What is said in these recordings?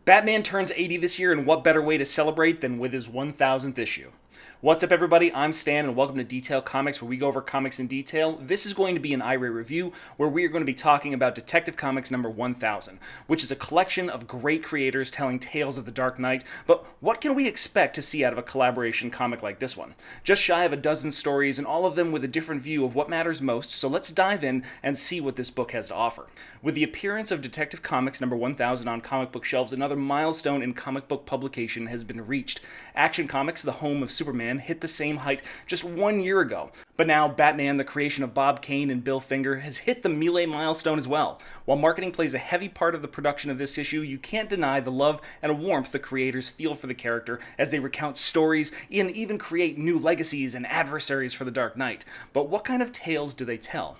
Batman turns 80 this year, and what better way to celebrate than with his 1000th issue? What's up, everybody? I'm Stan, and welcome to Detail Comics, where we go over comics in detail. This is going to be an irate review, where we are going to be talking about Detective Comics number 1000, which is a collection of great creators telling tales of the Dark Knight. But what can we expect to see out of a collaboration comic like this one? Just shy of a dozen stories, and all of them with a different view of what matters most, so let's dive in and see what this book has to offer. With the appearance of Detective Comics number 1000 on comic book shelves, another milestone in comic book publication has been reached. Action Comics, the home of Superman, hit the same height just 1 year ago. But now Batman, the creation of Bob Kane and Bill Finger, has hit the Melee milestone as well. While marketing plays a heavy part of the production of this issue, you can't deny the love and warmth the creators feel for the character as they recount stories and even create new legacies and adversaries for the Dark Knight. But what kind of tales do they tell?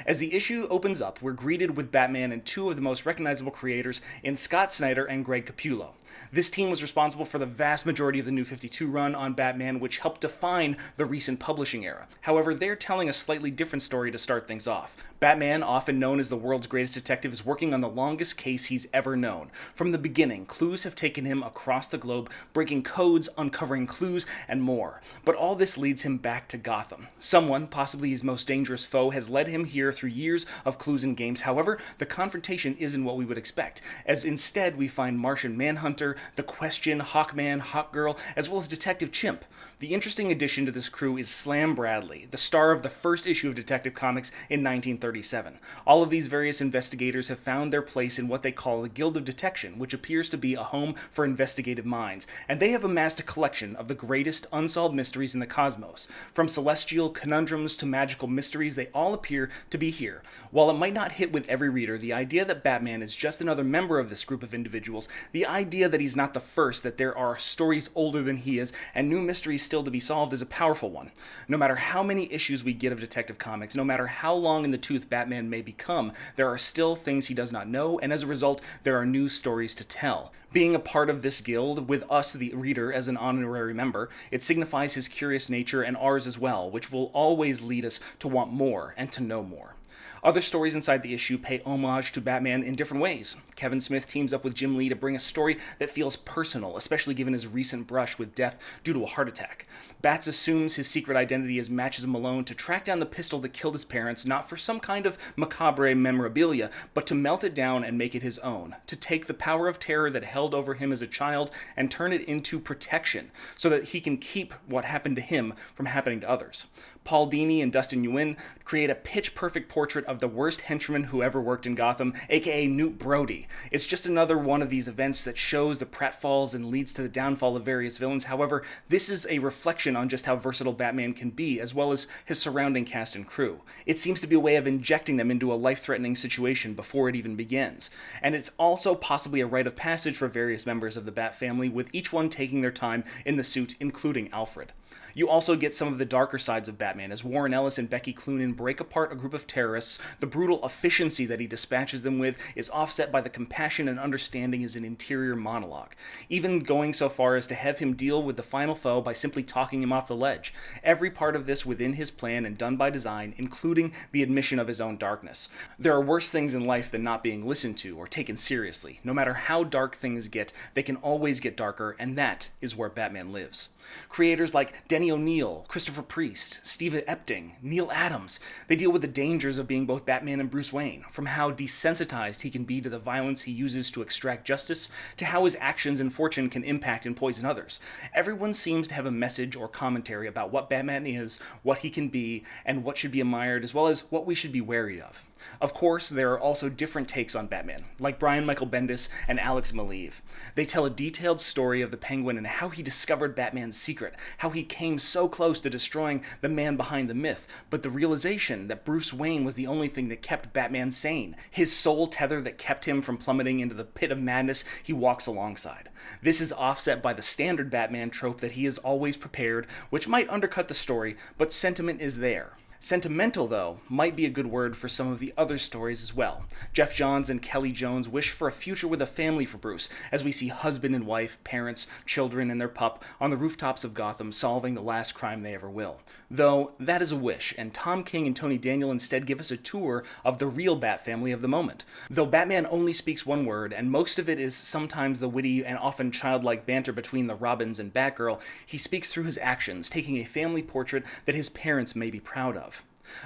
As the issue opens up, we're greeted with Batman and two of the most recognizable creators in Snyder and Greg Capullo. This team was responsible for the vast majority of the New 52 run on Batman, which helped define the recent publishing era. However, they're telling a slightly different story to start things off. Batman, often known as the world's greatest detective, is working on the longest case he's ever known. From the beginning, clues have taken him across the globe, breaking codes, uncovering clues, and more. But all this leads him back to Gotham. Someone, possibly his most dangerous foe, has led him here through years of clues and games. However, the confrontation isn't what we would expect, as instead we find Martian Manhunter, The Question, Hawkman, Hawkgirl, as well as Detective Chimp. The interesting addition to this crew is Slam Bradley, the star of the first issue of Detective Comics in 1937. All of these various investigators have found their place in what they call the Guild of Detection, which appears to be a home for investigative minds, and they have amassed a collection of the greatest unsolved mysteries in the cosmos. From celestial conundrums to magical mysteries, they all appear to be here. While it might not hit with every reader, the idea that Batman is just another member of this group of individuals, the idea that he's not the first, that there are stories older than he is, and new mysteries still to be solved is a powerful one. No matter how many issues we get of Detective Comics, no matter how long in the tooth Batman may become, there are still things he does not know, and as a result, there are new stories to tell. Being a part of this guild, with us, the reader, as an honorary member, it signifies his curious nature and ours as well, which will always lead us to want more and to know more. Other stories inside the issue pay homage to Batman in different ways. Kevin Smith teams up with Jim Lee to bring a story that feels personal, especially given his recent brush with death due to a heart attack. Bats assumes his secret identity as Matches Malone to track down the pistol that killed his parents, not for some kind of macabre memorabilia, but to melt it down and make it his own, to take the power of terror that held over him as a child and turn it into protection, so that he can keep what happened to him from happening to others. Paul Dini and Dustin Nguyen create a pitch-perfect portrait of the worst henchman who ever worked in Gotham, aka Newt Brody. It's just another one of these events that shows the pratfalls and leads to the downfall of various villains. However, this is a reflection on just how versatile Batman can be, as well as his surrounding cast and crew. It seems to be a way of injecting them into a life-threatening situation before it even begins. And it's also possibly a rite of passage for various members of the Bat family, with each one taking their time in the suit, including Alfred. You also get some of the darker sides of Batman, as Warren Ellis and Becky Cloonan break apart a group of terrorists. The brutal efficiency that he dispatches them with is offset by the compassion and understanding as an interior monologue, even going so far as to have him deal with the final foe by simply talking him off the ledge. Every part of this within his plan and done by design, including the admission of his own darkness. There are worse things in life than not being listened to or taken seriously. No matter how dark things get, they can always get darker, and that is where Batman lives. Creators like Denny O'Neil, Christopher Priest, Steve Epting, Neal Adams, they deal with the dangers of being both Batman and Bruce Wayne, from how desensitized he can be to the violence he uses to extract justice, to how his actions and fortune can impact and poison others. Everyone seems to have a message or commentary about what Batman is, what he can be, and what should be admired, as well as what we should be wary of. Of course, there are also different takes on Batman, like Brian Michael Bendis and Alex Maleev. They tell a detailed story of the Penguin and how he discovered Batman's secret, how he came so close to destroying the man behind the myth, but the realization that Bruce Wayne was the only thing that kept Batman sane, his sole tether that kept him from plummeting into the pit of madness he walks alongside. This is offset by the standard Batman trope that he is always prepared, which might undercut the story, but sentiment is there. Sentimental, though, might be a good word for some of the other stories as well. Geoff Johns and Kelly Jones wish for a future with a family for Bruce, as we see husband and wife, parents, children, and their pup on the rooftops of Gotham solving the last crime they ever will. Though, that is a wish, and Tom King and Tony Daniel instead give us a tour of the real Bat family of the moment. Though Batman only speaks one word, and most of it is sometimes the witty and often childlike banter between the Robins and Batgirl, he speaks through his actions, taking a family portrait that his parents may be proud of.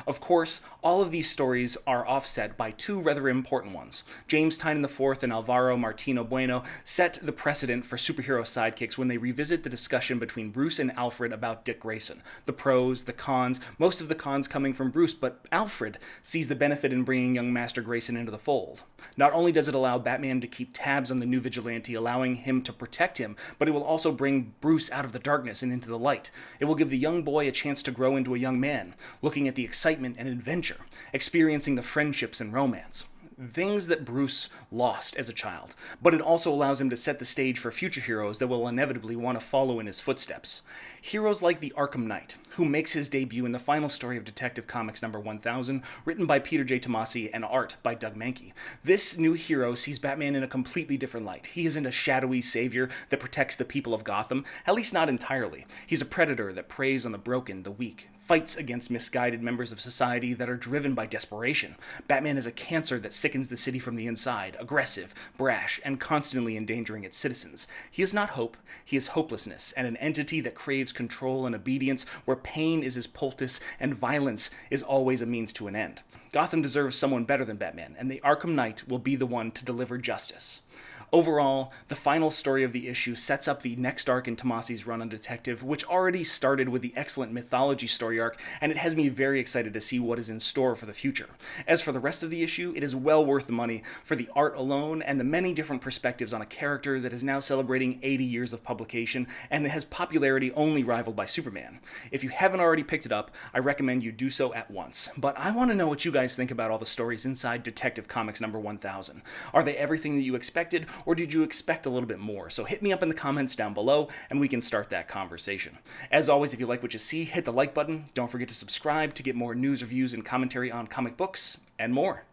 Of course, all of these stories are offset by two rather important ones. James Tynion IV and Alvaro Martino Bueno set the precedent for superhero sidekicks when they revisit the discussion between Bruce and Alfred about Dick Grayson. The pros, the cons, most of the cons coming from Bruce, but Alfred sees the benefit in bringing young Master Grayson into the fold. Not only does it allow Batman to keep tabs on the new vigilante, allowing him to protect him, but it will also bring Bruce out of the darkness and into the light. It will give the young boy a chance to grow into a young man, looking at the excitement and adventure, experiencing the friendships and romance. Things that Bruce lost as a child, but it also allows him to set the stage for future heroes that will inevitably want to follow in his footsteps. Heroes like the Arkham Knight, who makes his debut in the final story of Detective Comics number 1000, written by Peter J Tomasi and art by Doug Mahnke. This new hero sees Batman in a completely different light. He isn't a shadowy savior that protects the people of Gotham, at least not entirely. He's a predator that preys on the broken, the weak, fights against misguided members of society that are driven by desperation. Batman is a cancer that sickens the city from the inside, aggressive, brash, and constantly endangering its citizens. He is not hope, he is hopelessness, and an entity that craves control and obedience, where pain is his poultice and violence is always a means to an end. Gotham deserves someone better than Batman, and the Arkham Knight will be the one to deliver justice. Overall, the final story of the issue sets up the next arc in Tomasi's run on Detective, which already started with the excellent mythology story arc, and it has me very excited to see what is in store for the future. As for the rest of the issue, it is well worth the money for the art alone and the many different perspectives on a character that is now celebrating 80 years of publication and has popularity only rivaled by Superman. If you haven't already picked it up, I recommend you do so at once. But I want to know what you guys think about all the stories inside Detective Comics number 1000. Are they everything that you expected, or did you expect a little bit more? So hit me up in the comments down below and we can start that conversation. As always, if you like what you see, hit the like button. Don't forget to subscribe to get more news, reviews, and commentary on comic books and more.